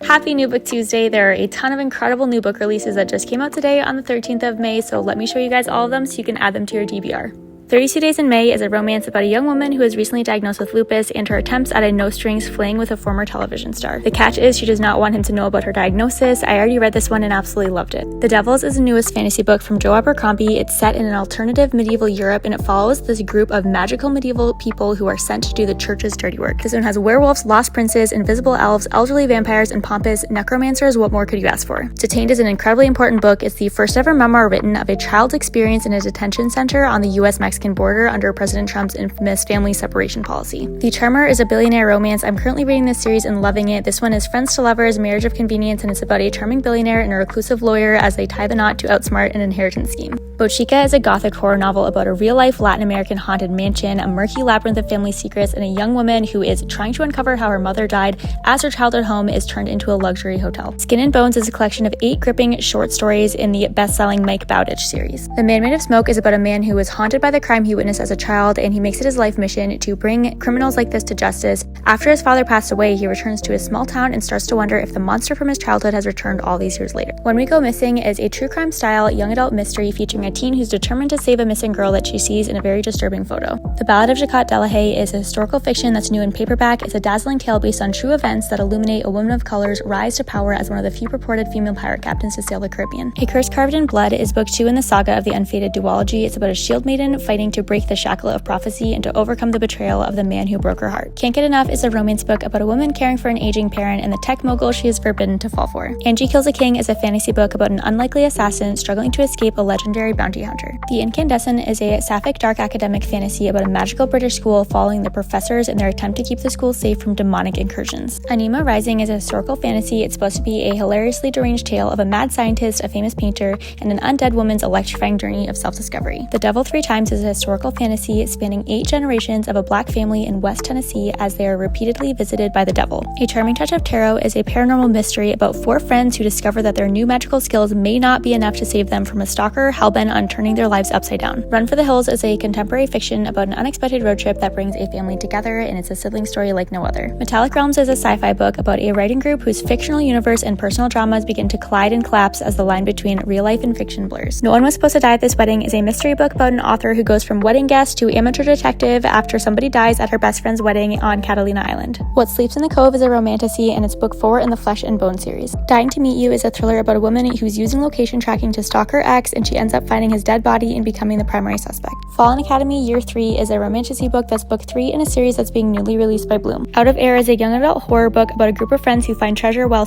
Happy New Book Tuesday. There are a ton of incredible new book releases that just came out today on the 13th of May, so let me show you guys all of them so you can add them to your TBR. 32 Days in May is a romance about a young woman who is recently diagnosed with lupus and her attempts at a no-strings fling with a former television star. The catch is she does not want him to know about her diagnosis. I already read this one and absolutely loved it. The Devils is the newest fantasy book from Joe Abercrombie. It's set in an alternative medieval Europe and it follows this group of magical medieval people who are sent to do the church's dirty work. This one has werewolves, lost princes, invisible elves, elderly vampires, and pompous necromancers. What more could you ask for? Detained is an incredibly important book. It's the first ever memoir written of a child's experience in a detention center on the US-Mexican border under President Trump's infamous family separation policy. The Charmer is a billionaire romance. I'm currently reading this series and loving it. This one is Friends to Lovers, Marriage of Convenience, and it's about a charming billionaire and a reclusive lawyer as they tie the knot to outsmart an inheritance scheme. Bochica is a gothic horror novel about a real-life Latin American haunted mansion, a murky labyrinth of family secrets, and a young woman who is trying to uncover how her mother died as her childhood home is turned into a luxury hotel. Skin and Bones is a collection of 8 gripping short stories in the best-selling Mike Bowditch series. The Man Made of Smoke is about a man who is haunted by the crime he witnessed as a child, and he makes it his life mission to bring criminals like this to justice. After his father passed away, he returns to his small town and starts to wonder if the monster from his childhood has returned all these years later. When We Go Missing is a true crime style young adult mystery featuring a teen who's determined to save a missing girl that she sees in a very disturbing photo. The Ballad of Jacquot de la Haye is a historical fiction that's new in paperback. It's a dazzling tale based on true events that illuminate a woman of color's rise to power as one of the few purported female pirate captains to sail the Caribbean. A Curse Carved in Blood is book 2 in the saga of the Unfated duology. It's about a shield maiden fighting to break the shackle of prophecy and to overcome the betrayal of the man who broke her heart. Can't Get Enough is a romance book about a woman caring for an aging parent and the tech mogul she is forbidden to fall for. Angie Kills a King is a fantasy book about an unlikely assassin struggling to escape a legendary bounty hunter. The Incandescent is a sapphic dark academic fantasy about a magical British school following the professors in their attempt to keep the school safe from demonic incursions. Anima Rising is a historical fantasy. It's supposed to be a hilariously deranged tale of a mad scientist, a famous painter, and an undead woman's electrifying journey of self-discovery. The Devil Three Times is a historical fantasy spanning 8 generations of a black family in West Tennessee as they are repeatedly visited by the devil. A Charming Touch of Tarot is a paranormal mystery about 4 friends who discover that their new magical skills may not be enough to save them from a stalker hellbent on turning their lives upside down. Run for the Hills is a contemporary fiction about an unexpected road trip that brings a family together, and it's a sibling story like no other. Metallic Realms is a sci-fi book about a writing group whose fictional universe and personal dramas begin to collide and collapse as the line between real life and fiction blurs. No One Was Supposed to Die at This Wedding is a mystery book about an author who goes from wedding guest to amateur detective after somebody dies at her best friend's wedding on Catalina Island. What Sleeps in the Cove is a romantasy, and it's book 4 in the Flesh and Bone series. Dying to Meet You is a thriller about a woman who's using location tracking to stalk her ex, and she ends up finding his dead body and becoming the primary suspect. Fallen Academy Year 3 is a romantasy book that's book 3 in a series that's being newly released by Bloom. Out of Air is a young adult horror book about a group of friends who find treasure while